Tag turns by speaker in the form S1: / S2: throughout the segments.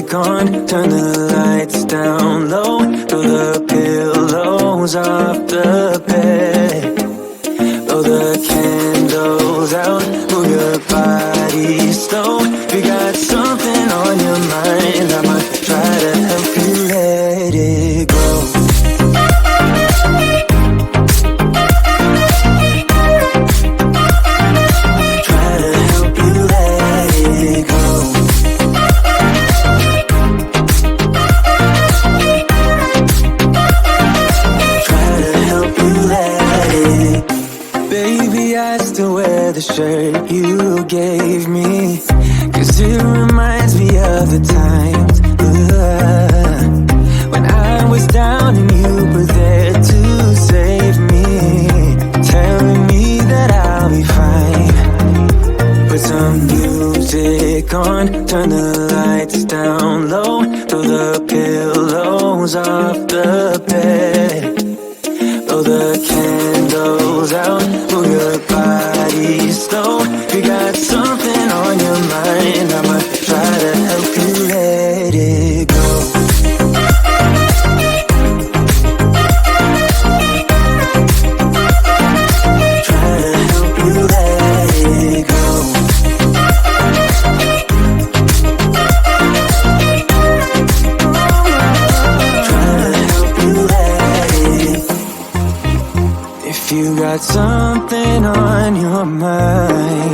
S1: music on, turn the lights down low, throw the pillows off the bed, blow the candles out, move your body slow. You got something on your mind, I'ma try to help you let it go. The shirt you gave me, 'cause it reminds me of the times when I was down and you were there to save me, telling me that I'll be fine. Put some music on, turn the lights down low, throw the pillows off the bed, blow the candles out, move your body slow. You got something on your mind, I'ma try to help you let it go. Try to help you let it go. Try to help you let it go. If you got something on your mind,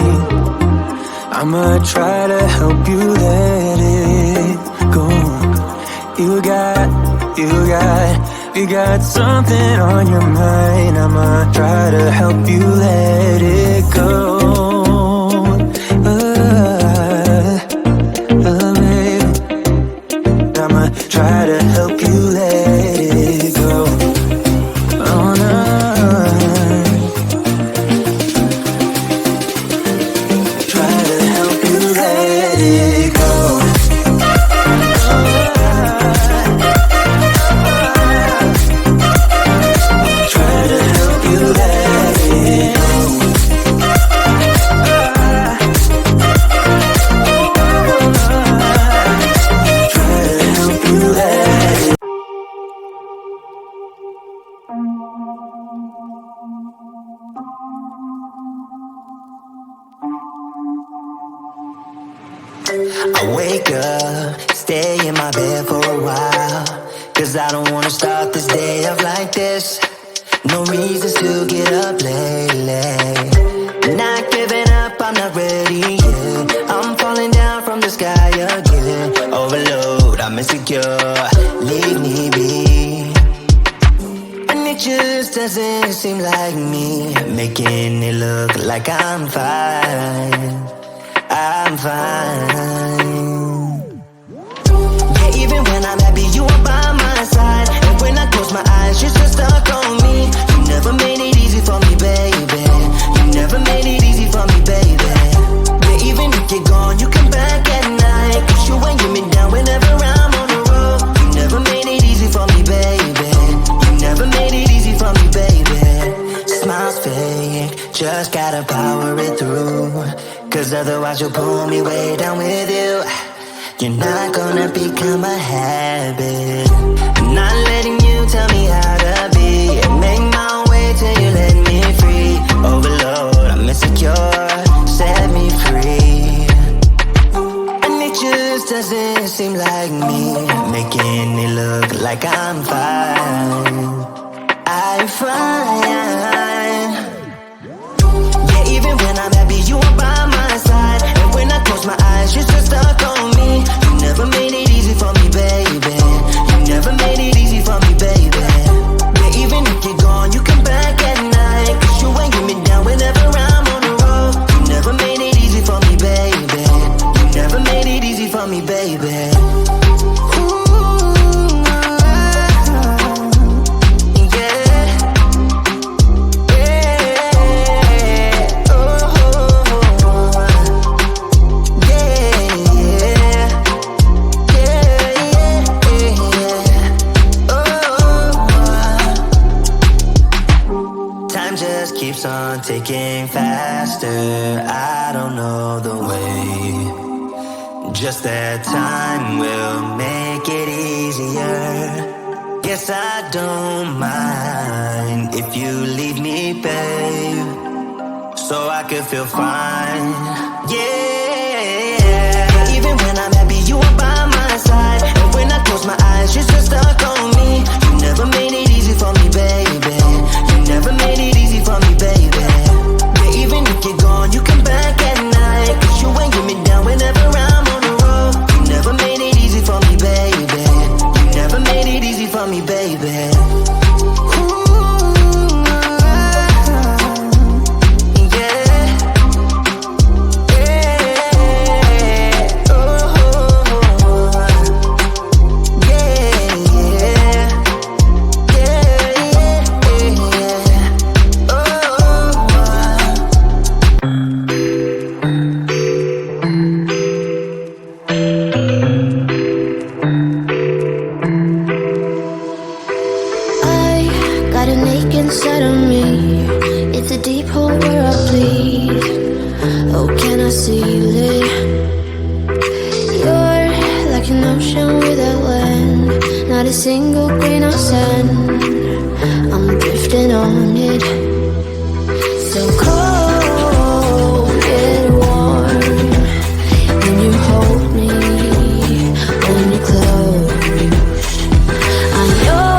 S1: I'ma try to help you let it go. You got something on your mind, I'ma try to help you let it go. Baby, I'ma try to help you let it go. Oh no.
S2: I wake up, stay in my bed for a while, 'cause I don't wanna start this day off like this. No reasons to get up lately. Not giving up, I'm not ready yet. I'm falling down from the sky again. Overload, I'm insecure, leave me be. And it just doesn't seem like me, making it look like I'm fine. I'm fine. Yeah, even when I'm happy, you are by my side. And when I close my eyes, you're just stuck on me. You never made it easy for me, baby. You never made it easy for me, baby. Yeah, even if you're gone, you come back at night. 'Cause you ain't get me down whenever I'm on the road. You never made it easy for me, baby. You never made it easy for me, baby. Smiles fake, just gotta power it through. 'Cause otherwise you'll pull me way down with you. You're not gonna become a habit. I'm not letting you tell me how to be. And make my own way till you let me free. Overload, I'm insecure, set me free. And it just doesn't seem like me, making it look like I'm fine. I'm fine. Yeah, even when I'm happy, you are by my side. And when I close my eyes, you're just stuck on me. You never made it easy for me, baby. You never made it easy for me, baby. Yeah, even if you're gone, you come back at night. 'Cause you ain't get me down whenever I'm on the road. You never made it easy for me, baby. You never made it easy for me, baby. Keeps on ticking faster. I don't know the way. Just that time will make it easier. Yes, I don't mind if you leave me, babe, so I can feel fine. Yeah, even when I'm happy, you are by my side. And when I close my eyes, you're still stuck on me. You never made it easy for me, baby. You never made it easy for me, baby. Yeah, even if you're gone, you come back at night. Cause you ain't get me down whenever I'm on the road. You never made it easy for me, baby. You never made it easy for me, baby.
S3: Inside of me, it's a deep hole where I bleed. Oh, can I seal it? You're like an ocean without land, not a single grain of sand. I'm drifting on it. So cold, get warm when you hold me, when you close. I know.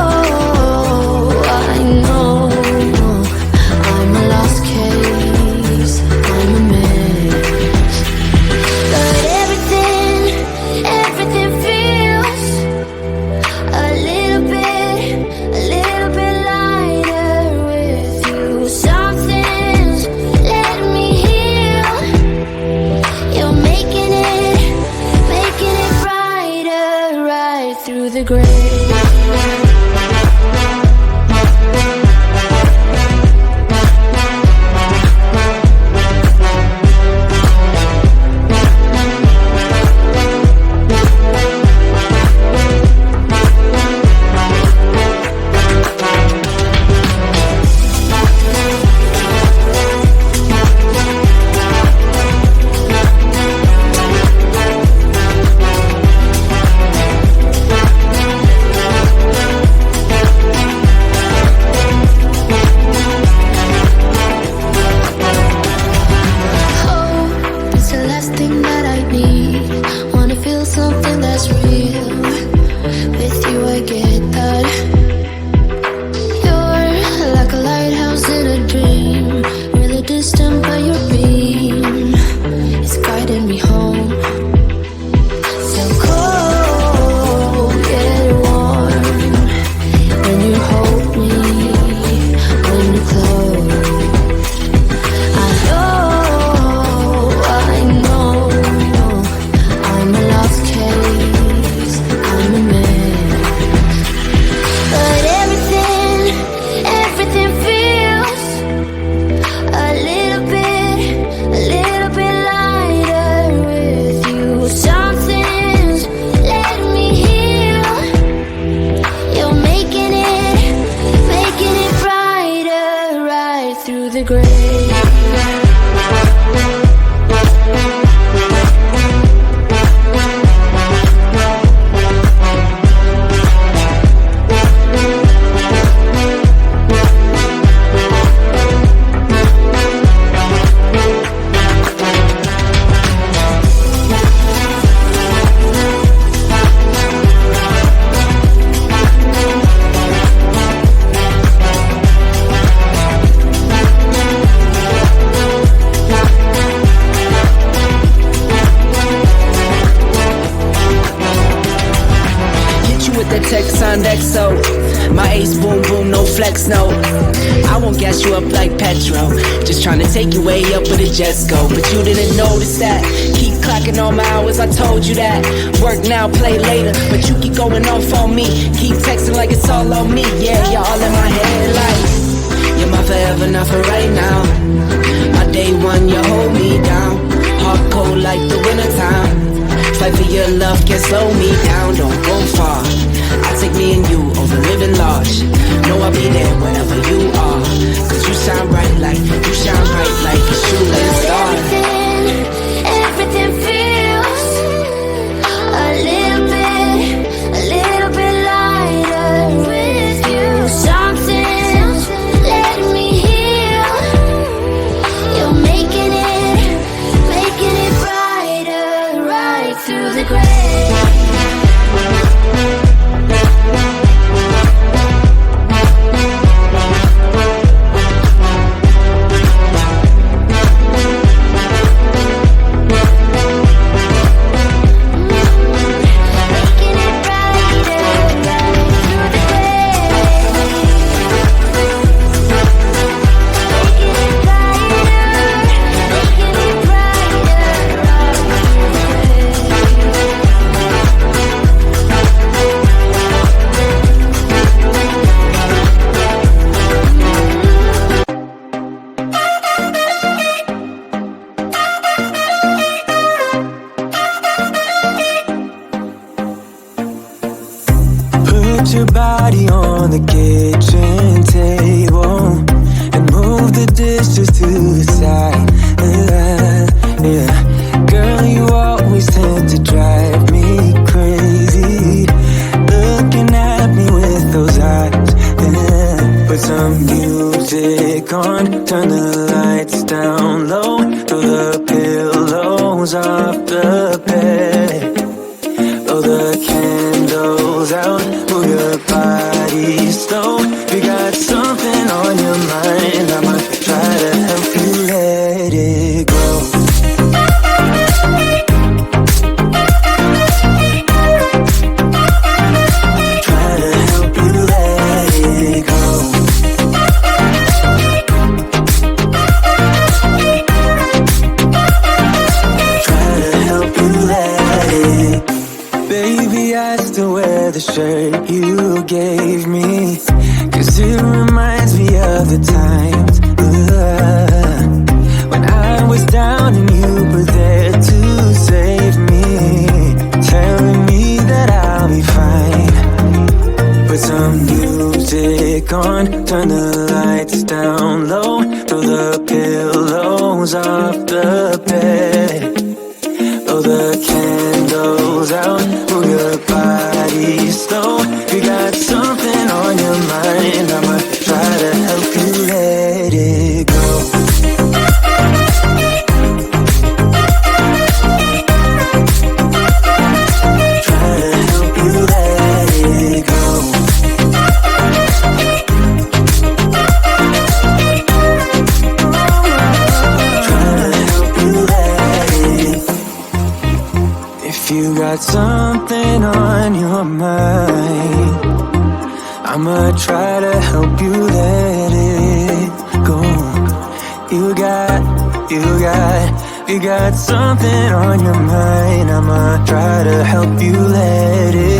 S3: Through the grave. Something that's real. With you I get that. You're like a lighthouse in a dream, really distant but your beam is guiding me home. So cold, get warm when you hold me, when you close. I know I'm a lost case, I'm a mess. But everything feels a little bit lighter with you. Something's letting me heal. You're making it brighter, right through the grave.
S4: XO, my ace boom boom, no flex, no. I won't gas you up like petrol, just trying to take you way up where the jets go. But you didn't notice that. Keep clocking all my hours, I told you that. Work now, play later, but you keep going off on me. Keep texting like it's all on me. Yeah, you're all in my head like you're my forever, not for right now. My day one, you hold me down. Heart cold like the wintertime. Fight for your love, can't slow me down. Don't go far. I'll take me and you over living large. Know I'll be there wherever you are. Cause you shine bright like a shooting star.
S3: Everything feels
S1: put your body on the kitchen table and move the dishes to the side. Yeah. Girl, you always tend to drive me crazy, looking at me with those eyes. Yeah. Put some music on, turn the lights down low, throw the pillows off the bed, blow the candles out, move your body slow. You got something on your mind, I'ma try to help you let it go. Try to help you let it go. Try to help you let it. Baby, I still wear the shirt you gave me, 'cause it reminds me of the times when I was down and you were there to save me, telling me that I'll be fine. Put some music on, turn the lights down low, throw the pillows off the bed, blow the candles out, move your body slow. You got something on your mind, I'ma try to help you let it go. Try to help you let it go. Try to help you let it. If you got something on your mind, I'ma try to help you let it go. You got something on your mind, I'ma try to help you let it